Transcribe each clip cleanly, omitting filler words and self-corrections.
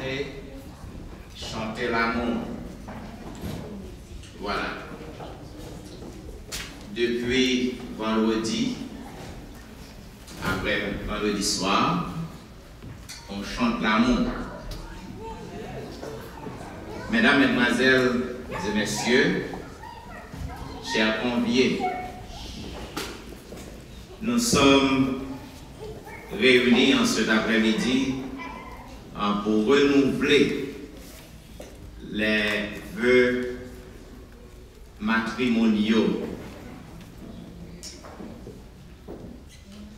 titré Chanter l'amour. Voilà. Depuis vendredi, après vendredi soir, on chante l'amour. Mesdames, Mesdemoiselles et Messieurs, chers conviés, nous sommes réunis en cet après-midi pour renouveler les vœux matrimoniaux.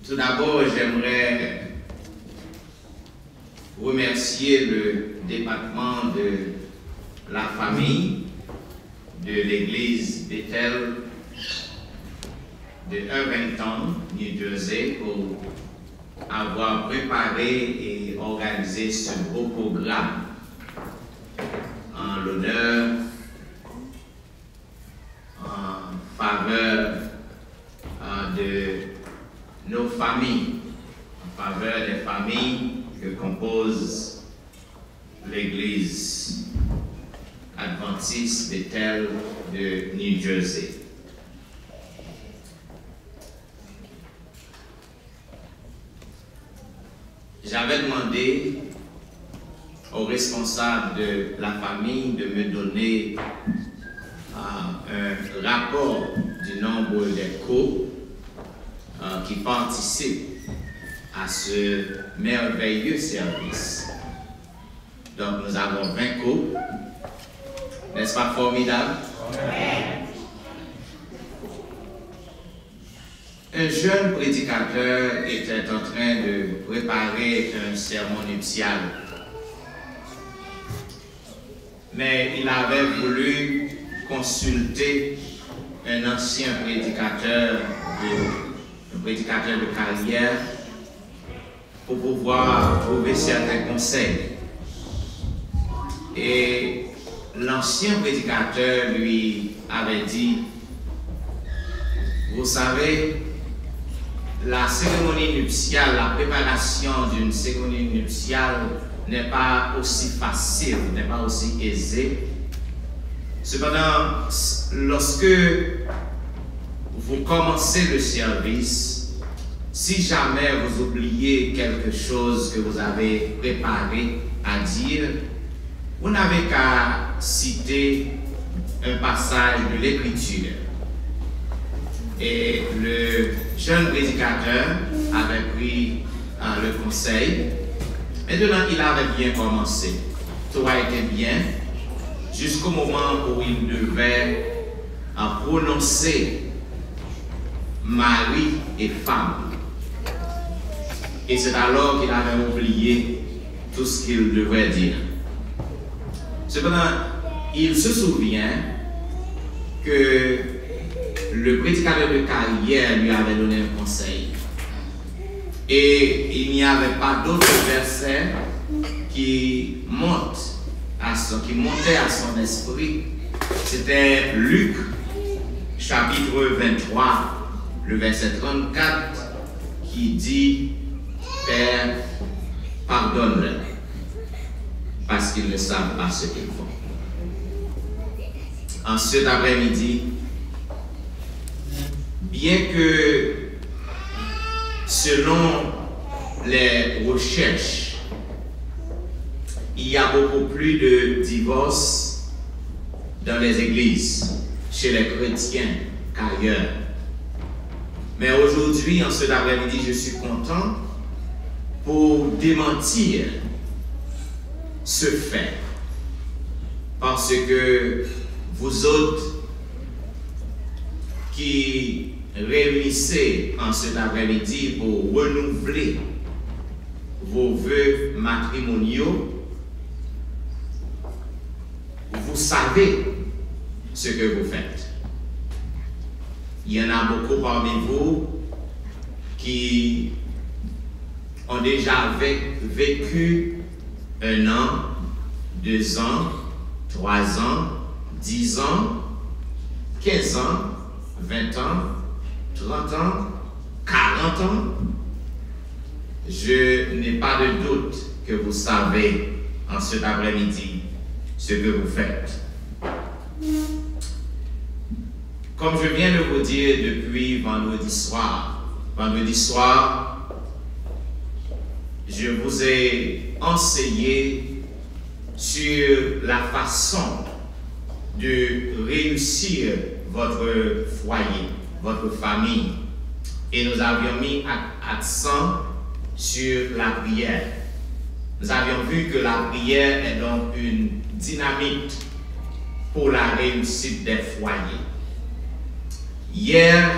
Tout d'abord, j'aimerais remercier le département de la famille de l'église Bethel de Irvington, New Jersey, pour avoir préparé et organisé ce beau programme en l'honneur, en faveur de nos familles, en faveur des familles que compose l'église adventiste Bethel de New Jersey. J'avais demandé aux responsables de la famille de me donner un rapport du nombre des couples qui participent à ce merveilleux service. Donc nous avons 20 couples. N'est-ce pas formidable? Un jeune prédicateur était en train de préparer un sermon nuptial. Mais il avait voulu consulter un ancien prédicateur, un prédicateur de carrière, pour pouvoir trouver certains conseils. Et l'ancien prédicateur lui avait dit, vous savez, la cérémonie nuptiale, la préparation d'une cérémonie nuptiale n'est pas aussi facile, n'est pas aussi aisée. Cependant, lorsque vous commencez le service, si jamais vous oubliez quelque chose que vous avez préparé à dire, vous n'avez qu'à citer un passage de l'Écriture. Et le jeune prédicateur avait pris le conseil. Maintenant, il avait bien commencé. Tout a été bien jusqu'au moment où il devait prononcer mari et femme. Et c'est alors qu'il avait oublié tout ce qu'il devait dire. Cependant, il se souvient que le prédicateur de carrière lui avait donné un conseil. Et il n'y avait pas d'autres versets qui montaient à son esprit. C'était Luc, chapitre 23, le verset 34, qui dit « Père, pardonne-leur, parce qu'ils ne savent pas ce qu'ils font. » En cet après-midi, bien que selon les recherches, il y a beaucoup plus de divorces dans les églises, chez les chrétiens qu'ailleurs. Mais aujourd'hui, en cet après-midi, je suis content pour démentir ce fait. Parce que vous autres qui réunissez en cet après-midi pour renouveler vos vœux matrimoniaux, vous savez ce que vous faites. Il y en a beaucoup parmi vous qui ont déjà vécu 1 an, 2 ans, 3 ans, 10 ans, 15 ans, 20 ans, 30 ans, 40 ans. Je n'ai pas de doute que vous savez en cet après-midi ce que vous faites. Comme je viens de vous dire depuis vendredi soir, je vous ai enseigné sur la façon de réussir votre foyer, votre famille. Et nous avions mis accent sur la prière. Nous avions vu que la prière est donc une dynamite pour la réussite des foyers. Hier,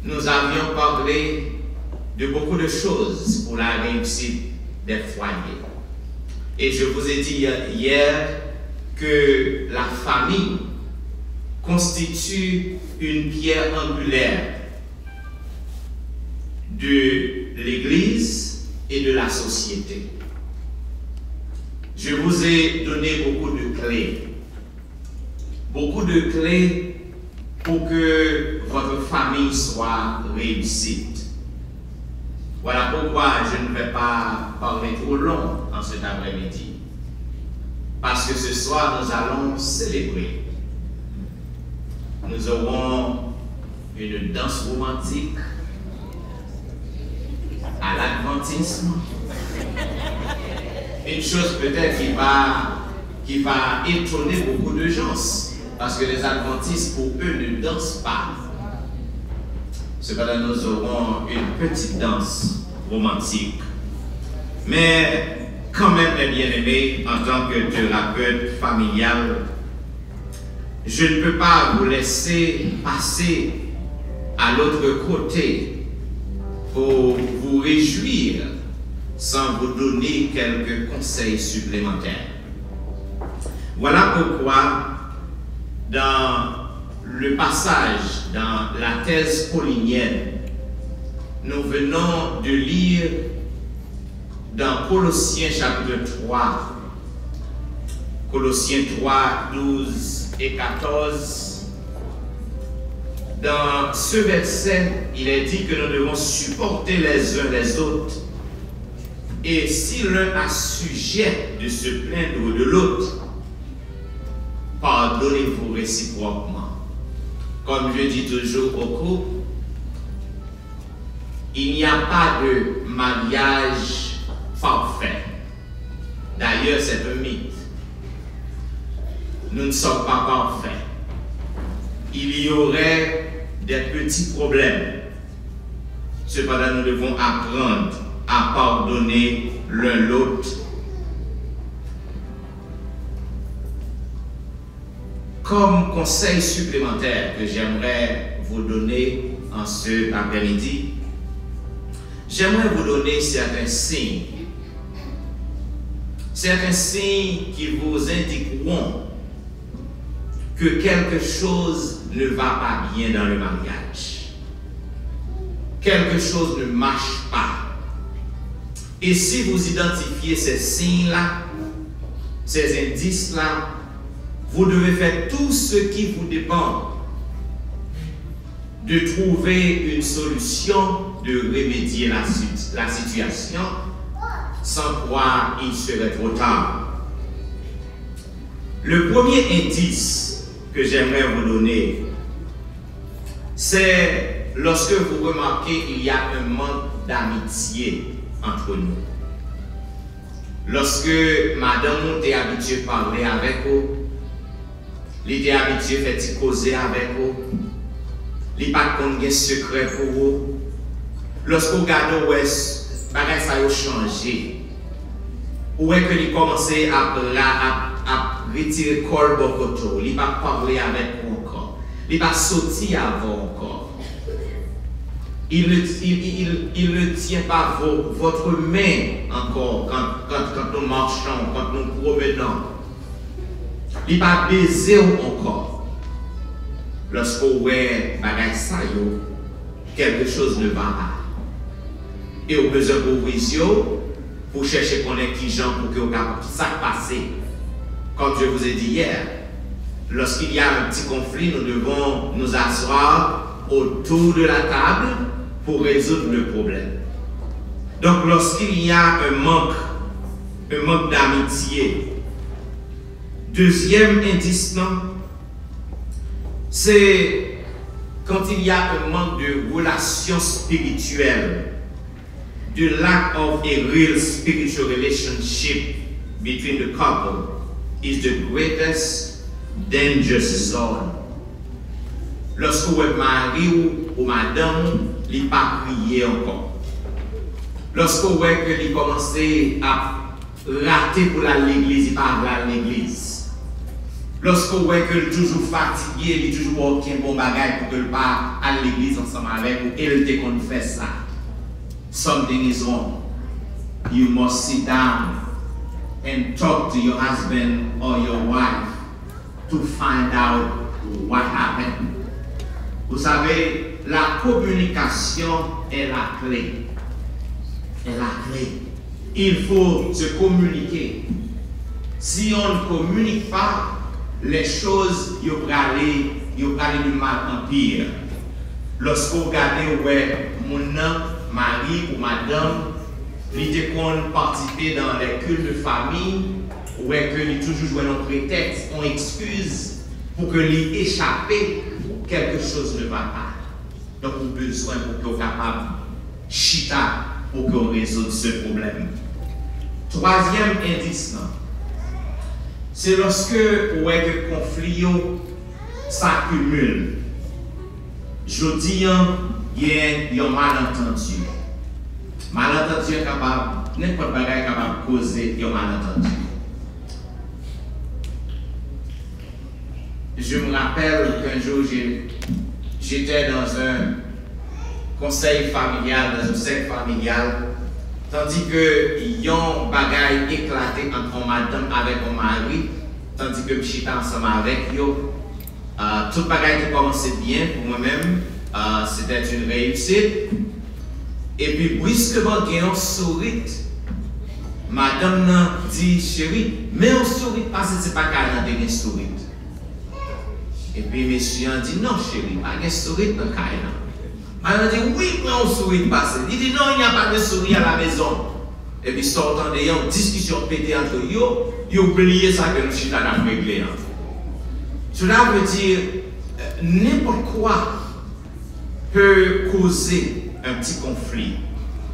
nous avions parlé de beaucoup de choses pour la réussite des foyers. Et je vous ai dit hier que la famille constitue une pierre angulaire de l'Église et de la société. Je vous ai donné beaucoup de clés pour que votre famille soit réussite. Voilà pourquoi je ne vais pas parler trop long en cet après-midi. Parce que ce soir, nous allons célébrer. Nous aurons une danse romantique à l'adventisme. Une chose peut-être qui va étonner beaucoup de gens. Parce que les adventistes, pour eux, ne dansent pas. Cependant, nous aurons une petite danse romantique. Mais quand même, mes bien-aimés, en tant que thérapeute familial, je ne peux pas vous laisser passer à l'autre côté pour vous réjouir sans vous donner quelques conseils supplémentaires. Voilà pourquoi, dans le passage, dans la thèse paulinienne, nous venons de lire dans Colossiens chapitre 3, Colossiens 3, 12 et 14. Dans ce verset, il est dit que nous devons supporter les uns les autres. Et si l'un a sujet de se plaindre de l'autre, pardonnez-vous réciproquement. Comme je dis toujours au couple, il n'y a pas de mariage parfait. D'ailleurs, c'est un mythe. Nous ne sommes pas parfaits. Il y aurait des petits problèmes. Cependant, nous devons apprendre à pardonner l'un l'autre. Comme conseil supplémentaire que j'aimerais vous donner en ce après-midi, j'aimerais vous donner certains signes. Certains signes qui vous indiqueront que quelque chose ne va pas bien dans le mariage. Quelque chose ne marche pas. Et si vous identifiez ces signes-là, ces indices-là, vous devez faire tout ce qui vous dépend de trouver une solution, de remédier la situation, sans quoi il serait trop tard. Le premier indice que j'aimerais vous donner, c'est lorsque vous remarquez qu'il y a un manque d'amitié entre nous. Lorsque madame était habituée à parler avec vous, il était habitué à faire causer avec vous, il n'a pas de secret pour vous. Lorsque vous regardez, ça a changé. Où est que il commençait à retirer le corps de votre, il va parler avec vous encore, il va sortir avant encore. Il ne tient pas votre main encore quand nous marchons, quand nous promenons. Il va baiser encore. Lorsque vous voyez quelque chose ne va pas. Et vous avez besoin de vous pour chercher qu'on est qui gens pour que vous ça passe. Comme je vous ai dit hier, lorsqu'il y a un petit conflit, nous devons nous asseoir autour de la table pour résoudre le problème. Donc lorsqu'il y a un manque un manque d'amitié. Deuxième indice, c'est quand il y a un manque de relation spirituelle. The lack of a real spiritual relationship between the couple is the greatest danger zone. Lorsque vous mari ou madame, il n'a pas prié encore. Lorsque vous voyez qu'il commence à rater pour l'église, il part à l'église. Lorsque vous voyez qu'il est toujours fatigué, il est toujours aucun bon bagage pour qu'il parte à l'église ensemble avec vous, et il te confesse ça. Something is wrong. You must sit down and talk to your husband or your wife to find out what happened. Vous savez, la communication est la clé. Est la clé. Il faut se communiquer. Si on ne communique pas, les choses vont aller de mal en pire. Lorsque vous regardez mon mari ou madame, il était participer dans les cultes de famille, ou qu'il toujours joué un prétexte, on excuse pour que lui échapper, quelque chose ne va pas. Donc, on a besoin pour qu'on soit capable de chita pour qu'on résolve ce problème. Troisième indice, c'est lorsque le conflit s'accumule. Je dis, il y a un malentendu. Malentendu est capable, n'importe quoi est capable de causer un malentendu. Je me rappelle qu'un jour, j'étais dans un conseil familial, dans un cercle familial, tandis que yon bagay éclaté entre madame avec mon mari, tandis que je suis ensemble avec yo. Tout bagay qui commençait bien pour moi-même, c'était une réussite. Et puis brusquement, il y a un sourire. Madame dit, chérie, mais un sourire parce que c'est pas qu'elle a un sourire. Et puis monsieur a dit, non chérie, pas un sourire dans le cas. Madame dit, oui, prends un sourire passé. Il dit, non, il n'y a pas de sourire à la maison. Et puis sortant de une discussion pétée entre eux, ils ont oublié ça que nous sommes à régler. Cela veut dire, n'importe quoi peut causer un petit conflit.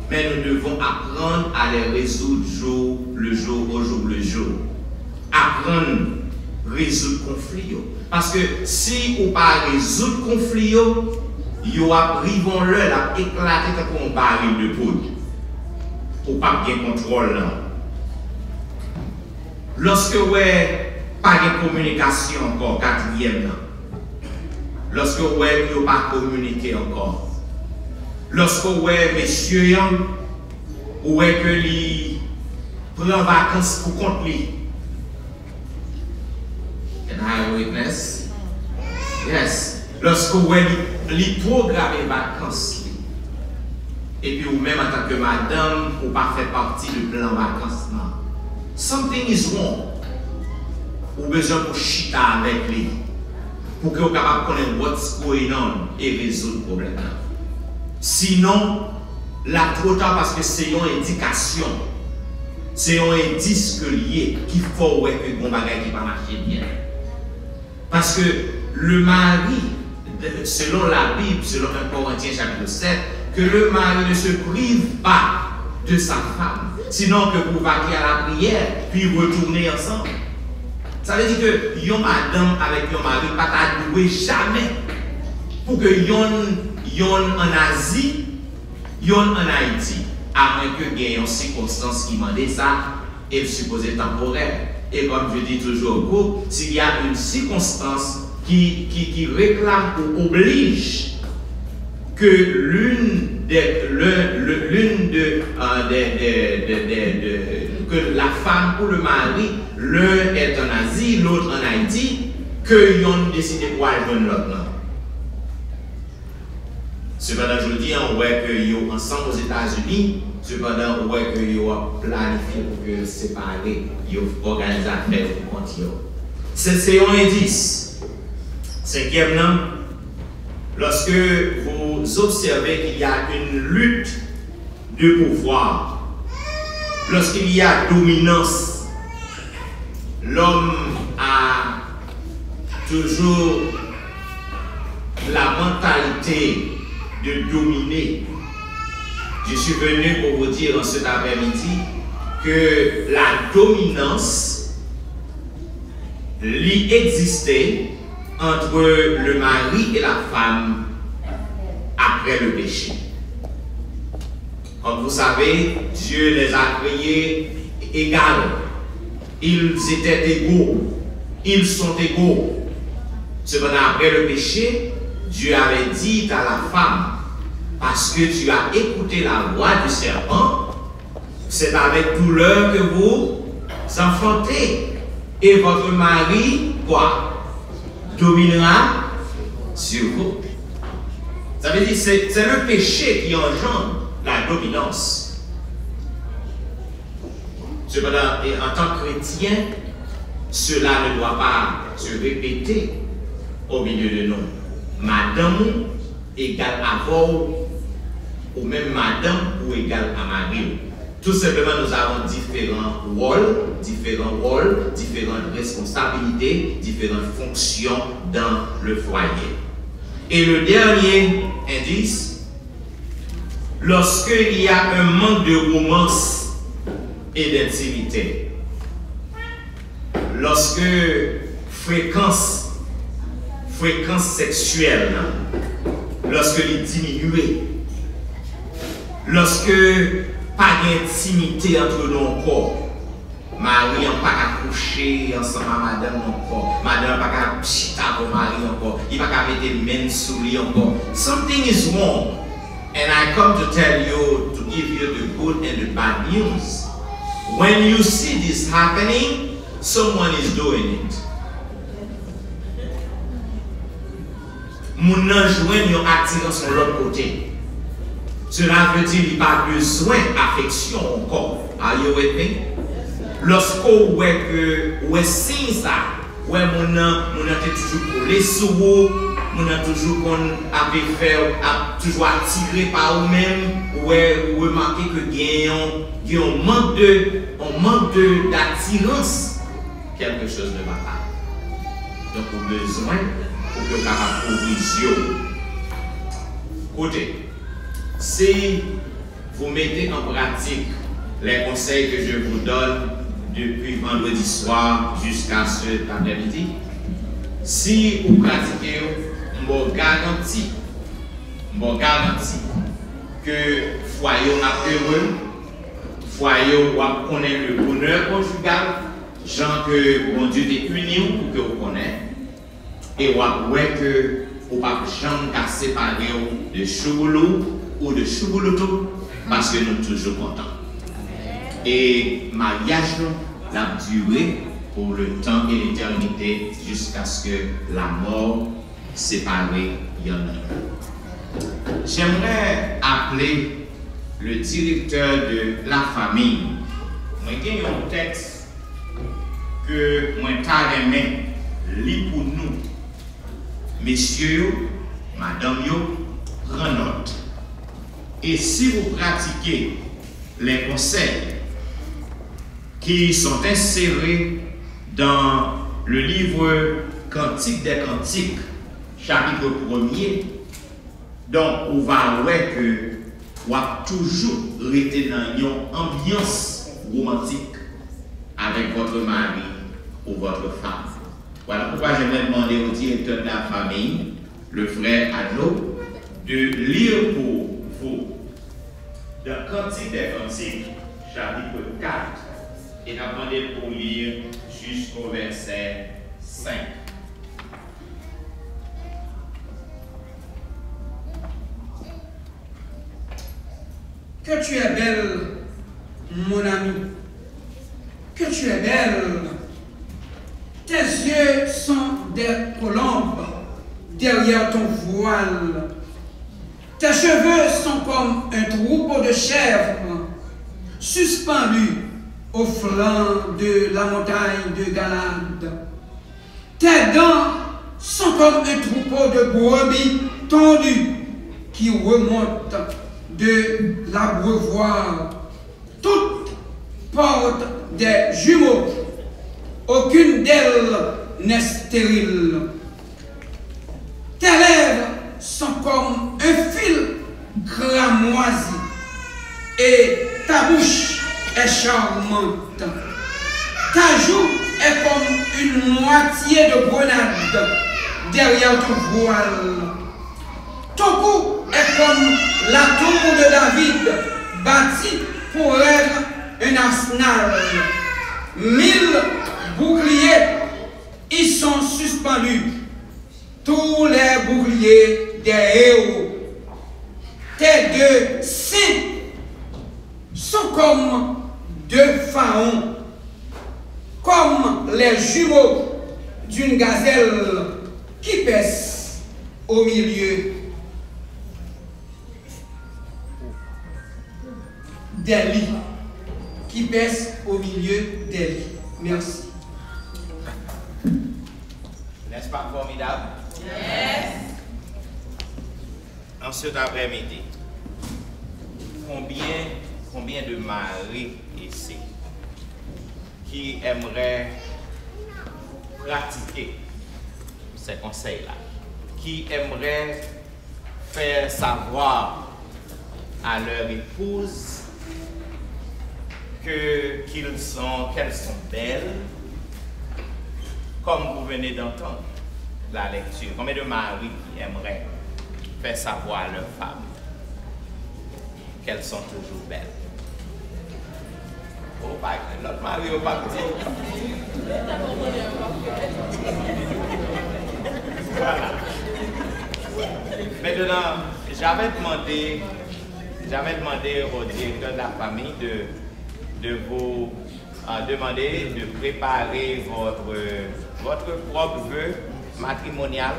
Mais nous devons apprendre à les résoudre jour le jour, au jour le jour. Apprendre à résoudre le conflit. Parce que si on ne pas résoudre le conflit, ils vont leur éclater comme un baril de poudre. Pour ne pas bien contrôle. Lorsque vous n'avez pas de communication encore, quatrième, lorsque vous n'avez pas communiqué encore, lorsque vous avez messieurs, ou est que lui prend vacances pour compte lui. Can I have a witness? Yes. Lorsque vous avez lui programmer vacances, et puis ou même en tant que madame, ou pas fait partie du plan vacances, something is wrong. Ou besoin pour chita avec lui, pour que vous soyez capable de connaître what's going on et résoudre le problème. Sinon, la trop tard parce que c'est une indication, c'est un indice lié qu'il faut que bon bagage qui va marcher bien. Parce que le mari, selon la Bible, selon 1 Corinthiens chapitre 7, que le mari ne se prive pas de sa femme, sinon que vous vaquer à la prière, puis retourner ensemble. Ça veut dire que yon madame avec yon mari pas doué jamais pour que yon en Asie, yon en Haïti, à moins que il y ait une circonstance qui demande ça, et supposé temporaire. Et comme je dis toujours, s'il y a une circonstance qui réclame ou oblige que que la femme ou le mari, l'un est en Asie, l'autre en Haïti, que yon décide pour aller dans l'autre. Cependant, je dis, on voit que yon ensemble aux États-Unis, cependant, on voit que yon planifié pour que séparer, yon organise affaire pour continuer. C'est un indice. Cinquième, lorsque vous observez qu'il y a une lutte de pouvoir, lorsqu'il y a dominance, l'homme a toujours la mentalité de dominer. Je suis venu pour vous dire en cet après-midi que la dominance lui existait entre le mari et la femme après le péché. Comme vous savez, Dieu les a créés égaux. Ils étaient égaux. Ils sont égaux. Cependant, après le péché, Dieu avait dit à la femme, parce que tu as écouté la voix du serpent, c'est avec douleur que vous enfantez. Et votre mari, quoi? Dominera sur vous. Ça veut dire que c'est le péché qui engendre la dominance. Cependant, et en tant que chrétien, cela ne doit pas se répéter au milieu de nous. Madame égale à vous, ou même madame ou égale à mari. Tout simplement, nous avons différents rôles, différentes responsabilités, différentes fonctions dans le foyer. Et le dernier indice, lorsqu'il y a un manque de romance et d'intimité, lorsque fréquence sexuelle, lorsque les diminuer, lorsque pas d'intimité entre nos corps, Marie n'a pas coucher ensemble à madame encore, madame n'a pas chita pour Marie encore, il n'a pas mettre les mains sous lui encore. Something is wrong, and I come to tell you, to give you the good and the bad news. When you see this happening, someone is doing it. Moun nan jouen yon attirance sur l'autre côté. Cela veut dire qu'il n'y a pas besoin d'affection encore. Are you with me? Lorsqu'on voit que on signe ça, ouais mon a toujours collé sur vous, mon a toujours qu'on avait fait, a toujours attiré par vous-même, ouais vous remarquez que il y a un manque d'attirance, quelque chose ne va pas. Donc on a besoin pour que capable provision. Côté, si vous mettez en pratique les conseils que je vous donne depuis vendredi soir jusqu'à cet après-midi, si vous pratiquez, je garantis que foyer est heureux, foyer va connaître le bonheur conjugal, gens que bon Dieu est uni pour que vous connaissez, et vous voyez que vous ne pouvez pas séparer de chouboulou ou de choubouloutou parce que nous sommes toujours contents. Et mariage la durée pour le temps et l'éternité jusqu'à ce que la mort sépare y en a. J'aimerais appeler le directeur de la famille. Moi j'ai un texte que moi carrément lis pour nous. Messieurs, madame, prenez note. Et si vous pratiquez les conseils qui sont insérés dans le livre Cantique des Cantiques, chapitre 1er, donc on va voir que on va toujours rester dans une ambiance romantique avec votre mari ou votre femme. Voilà pourquoi j'aimerais demander au directeur de la famille, le frère Adlo, de lire pour vous dans Cantique des Cantiques, chapitre 4, et d'apprendre pour lire jusqu'au verset 5. Que tu es belle, mon ami, que tu es belle. Tes yeux sont des colombes derrière ton voile. Tes cheveux sont comme un troupeau de chèvres suspendus au flanc de la montagne de Galade. Tes dents sont comme un troupeau de brebis tondues qui remontent de l'abreuvoir. Toutes portent des jumeaux. Aucune d'elles n'est stérile. Tes lèvres sont comme un fil cramoisi et ta bouche est charmante. Ta joue est comme une moitié de grenade derrière ton voile. Ton cou est comme la tour de David, bâtie pour être un arsenal. 1000 boucliers y sont suspendus, tous les boucliers des héros. Tes deux seins sont comme deux pharaons, comme les jumeaux d'une gazelle qui pèse au milieu des lits. Qui pèse au milieu des lits. Merci. N'est-ce pas formidable? Yes. En cet après-midi, combien de maris ici qui aimeraient pratiquer ces conseils-là, qui aimeraient faire savoir à leur épouse qu'elles sont belles, comme vous venez d'entendre la lecture. Combien de maris qui aimeraient faire savoir à leurs femmes qu'elles sont toujours belles? Oh, pas l'autre mari au parti. Voilà. Maintenant, j'avais demandé au directeur de la famille de vous demander de préparer votre propre vœu matrimonial.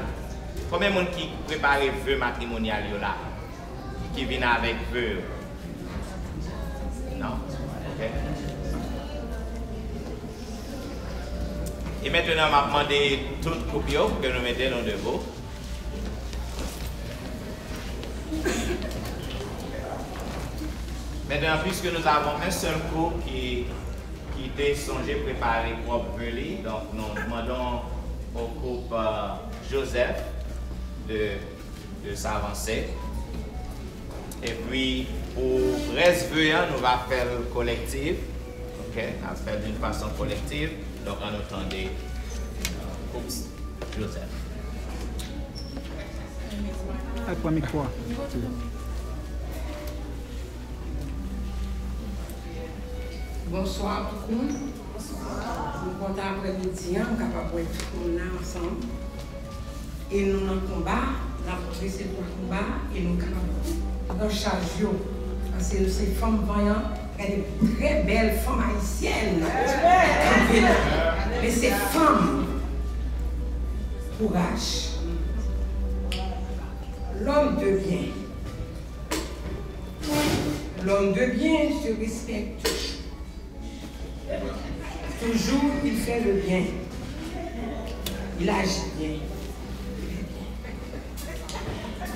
Combien de monde qui prépare vœu matrimonial là? Qui vient avec vœu? Non? Ok. Et maintenant, on m'a demandé toute copie que nous mettons dans de vous. Maintenant, puisque nous avons un seul couple qui était songé préparer propre vœu, donc nous demandons au couple Joseph de s'avancer. Et puis, pour reste vœu, nous allons faire le collectif. Ok, on va faire d'une façon collective. Donc, on entendait couple Joseph. Bonsoir tout le monde. Nous comptons après-midi, nous sommes capables de tout le monde ensemble. Et nous dans le combat, nous avons dressé pour le combat et nous sommes capables de charger. Parce que nous sommes femmes vaillantes, des très belles femmes haïtiennes. Mais ces femmes, courage. L'homme de bien. L'homme de bien se respecte. Toujours, il fait le bien. Il agit bien.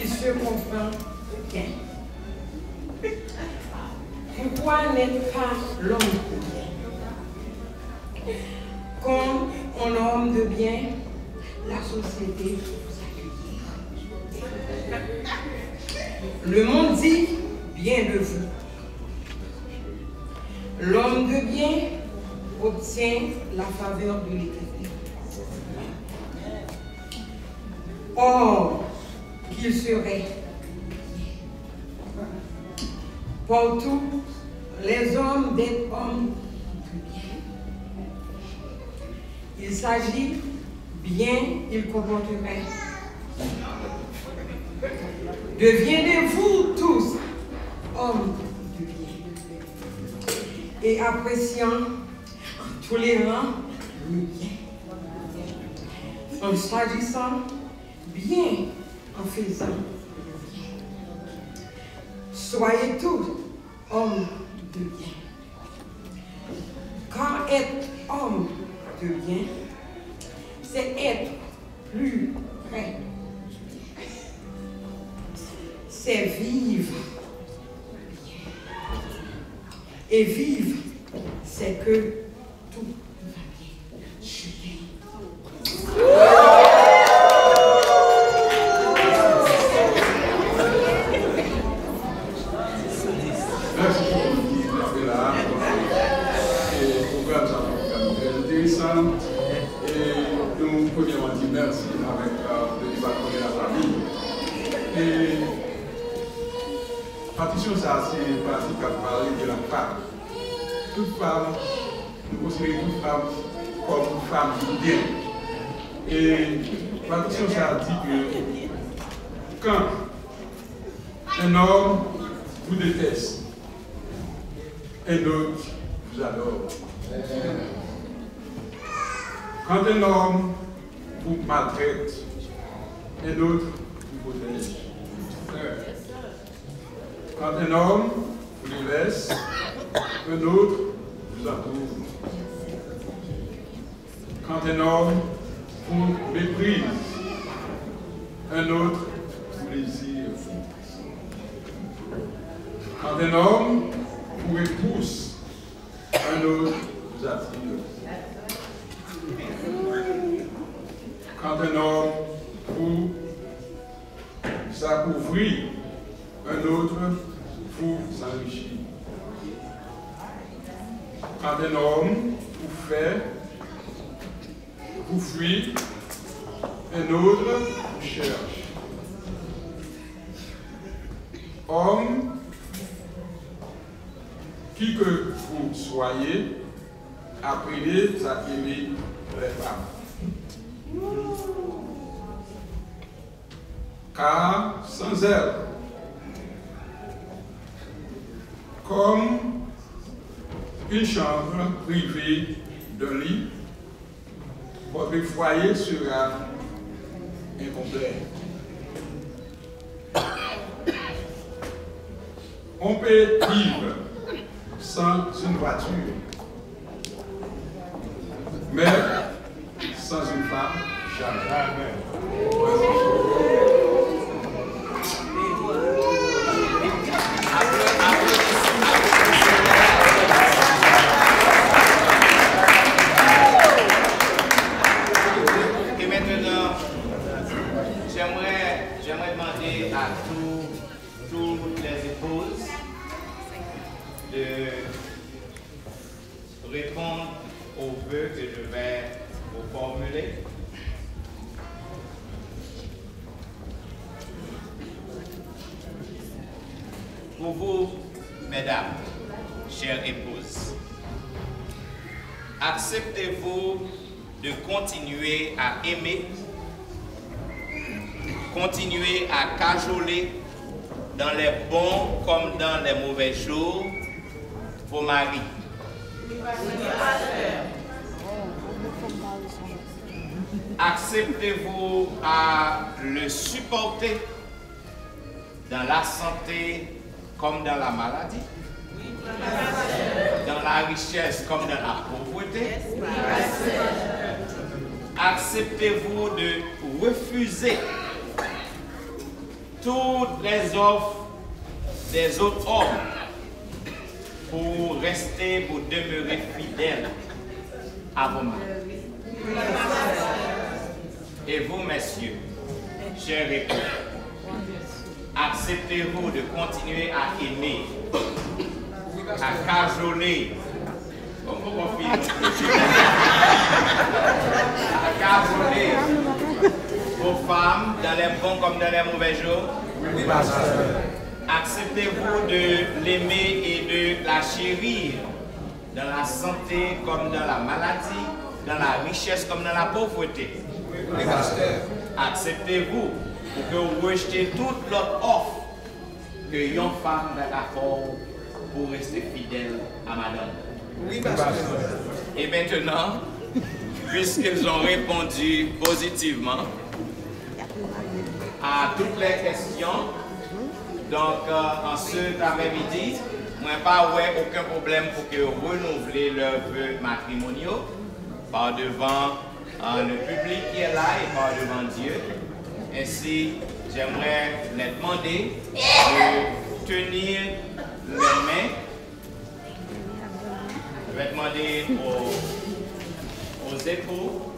Il se comprend bien. Pourquoi n'être pas l'homme de bien? Quand on est homme de bien, la société vous accueille. Le monde dit bien de vous. L'homme de bien obtient la faveur de l'Éternel. Or, qu'il serait pour tous les hommes d'être hommes de bien. Il s'agit bien, il comporterait. Devenez-vous tous hommes de bien et appréciant en tolérant le bien, en s'agissant bien, en faisant le bien. Soyez tous hommes de bien. Car être homme de bien, c'est être plus près. C'est vivre. Et vivre c'est que tout va bien. Je t'aime. Merci beaucoup d'être là. Le programme est très intéressant. Et nous premièrement dire merci avec le débat de la famille. Et partition, ça, c'est pratique à parler de la femme. Toute femme, nous considérons toute femme comme une femme qui bien. Et partition, ça dit que quand un homme vous déteste, un autre vous adore. Quand un homme vous maltraite, un autre vous protège. Quand un homme vous laisse, un autre vous approuve. Quand un homme vous méprise, un autre vous désire. Quand un homme vous repousse, un autre vous attire. Quand un homme vous s'appauvrit, un autre vous enrichit. Quand un homme vous fait, vous fuit, un autre vous cherche. Homme, qui que vous soyez, apprenez à aimer les femmes. Car sans elles, comme une chambre privée d'un lit, votre foyer sera incomplet. On peut vivre sans une voiture, mais sans une femme, jamais. Et maintenant, j'aimerais demander à toutes les épouses de répondre aux vœux que je vais vous formuler. Pour vous, mesdames, chères épouses, acceptez-vous de continuer à aimer, continuer à cajoler dans les bons comme dans les mauvais jours vos maris? Acceptez-vous à le supporter dans la santé comme dans la maladie, dans la richesse comme dans la pauvreté? Acceptez-vous de refuser toutes les offres des autres hommes pour demeurer fidèles à vos maris? Et vous, messieurs, chers époux, acceptez-vous de continuer à aimer, à cajoler, à cajoler vos femmes dans les bons comme dans les mauvais jours? Acceptez-vous de l'aimer et de la chérir dans la santé comme dans la maladie, dans la richesse comme dans la pauvreté? Acceptez-vous pour que vous rejetez toute l'autre offre que une femme est d'accord pour rester fidèle à madame? Et maintenant, puisqu'ils ont répondu positivement à toutes les questions, donc en cet après-midi, moi pas aucun problème pour que vous renouvelez leurs vœux matrimoniaux par devant le public qui est là et par devant Dieu. Ainsi, j'aimerais les demander de tenir les mains Je vais demander aux époux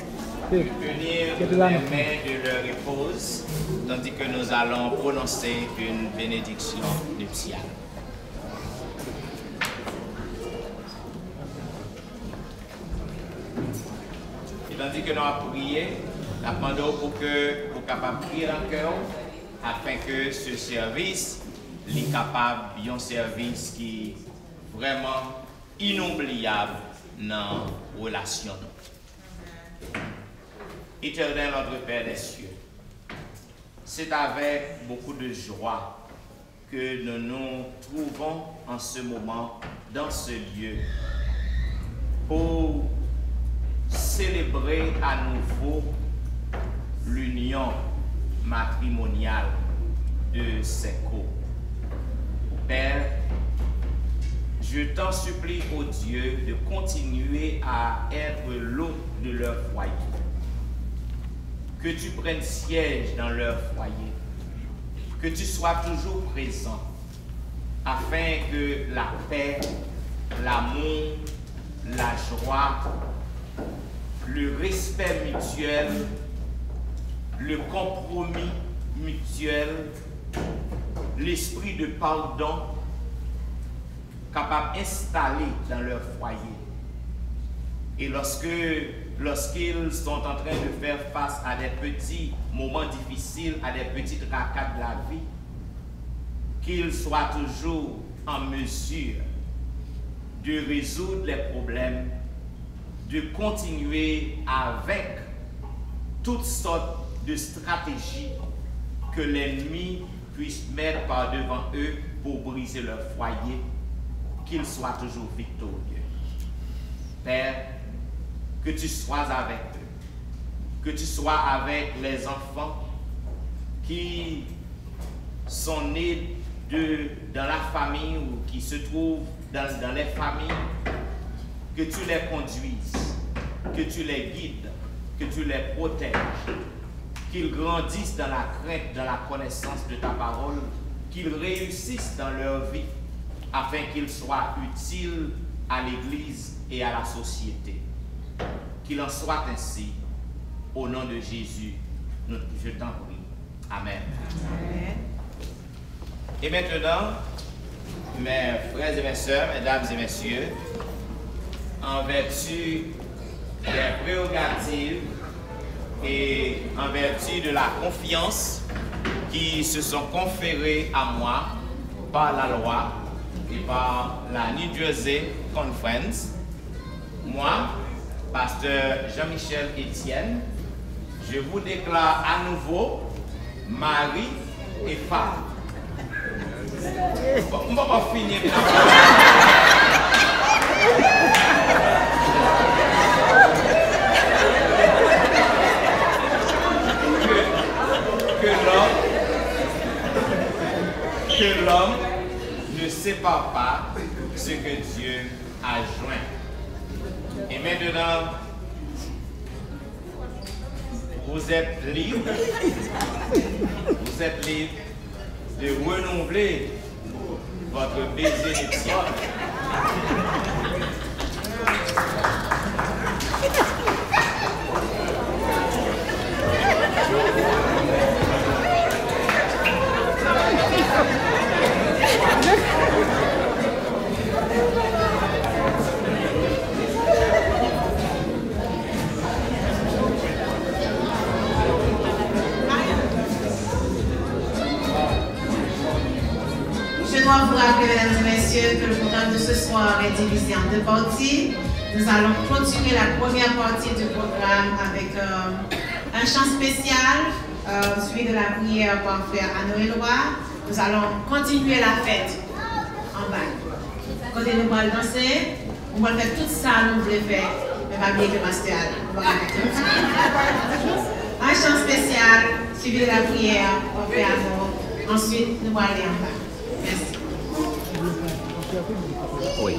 de tenir les mains de leur épouse, tandis que nous allons prononcer une bénédiction nuptiale. Et tandis que nous allons prier, nous demandons pour que vous capables de prier en cœur, afin que ce service soit capable d'un service qui est vraiment inoubliable dans la relation. Éternel notre Père des cieux, c'est avec beaucoup de joie que nous nous trouvons en ce moment dans ce lieu pour célébrer à nouveau l'union matrimoniale de ces couples. Père, je t'en supplie, ô Dieu, de continuer à être l'hôte de leur foyer. Que tu prennes siège dans leur foyer. Que tu sois toujours présent, afin que la paix, l'amour, la joie, le respect mutuel, le compromis mutuel, l'esprit de pardon, capable d'installer dans leur foyer. Et lorsqu'ils sont en train de faire face à des petits moments difficiles, à des petites tracas de la vie, qu'ils soient toujours en mesure de résoudre les problèmes, de continuer avec toutes sortes de stratégies que l'ennemi puisse mettre par devant eux pour briser leur foyer, qu'ils soient toujours victorieux. Père, que tu sois avec eux, que tu sois avec les enfants qui sont nés dans la famille ou qui se trouvent dans les familles, que tu les conduises, que tu les guides, que tu les protèges, qu'ils grandissent dans la crainte, dans la connaissance de ta parole, qu'ils réussissent dans leur vie, afin qu'ils soient utiles à l'Église et à la société. Qu'il en soit ainsi, au nom de Jésus, je t'en prie. Amen. Amen. Et maintenant, mes frères et mes sœurs, mesdames et messieurs, en vertu des prérogatives et en vertu de la confiance qui se sont conférées à moi par la loi et par la New Jersey Conference, moi, pasteur Jean-Michel Etienne, je vous déclare à nouveau mari et femme. On va pas finir. Que l'homme ne sépare pas ce que Dieu a joint. Et maintenant, vous êtes libre de renouveler votre baiser nuptial. Je dois vous rappeler, mesdames et messieurs, que le programme de ce soir est divisé en deux parties. Nous allons continuer la première partie du programme avec un chant spécial, suivi de la prière par frère Anoël Roy. Nous allons continuer la fête en bas. Quand nous allons danser, on va faire tout ça, nous voulons faire, mais pas bien que Pasteur un chant spécial, suivi de la prière par frère Anoël. Ensuite, nous allons aller en bas. Merci. Oui.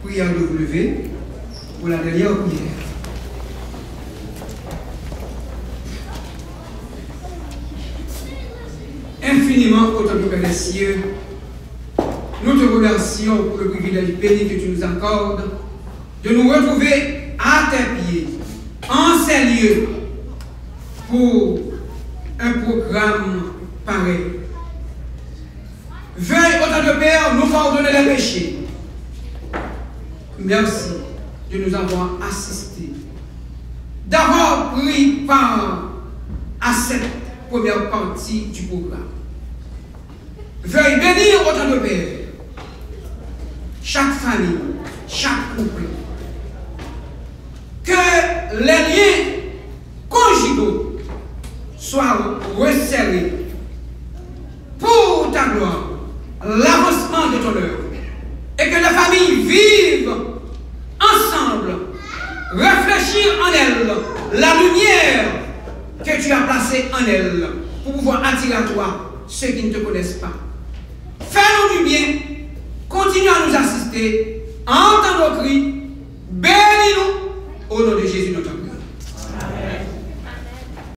Prière de vous lever pour la dernière prière. Infiniment, autant que Père des cieux, nous te remercions pour le privilège béni que tu nous accordes de nous retrouver à tes pieds, en ces lieux, pour un programme pareil. Veuille, autant de Père, nous pardonner les péchés. Merci de nous avoir assistés, d'avoir pris part à cette première partie du programme. Veuille bénir autant de Père, chaque famille, chaque couple, que les liens conjugaux soient resserrés gloire, l'avancement de ton œuvre. Et que la famille vive ensemble, réfléchir en elle la lumière que tu as placée en elle pour pouvoir attirer à toi ceux qui ne te connaissent pas. Fais-nous du bien, continue à nous assister, entends nos cris, bénis-nous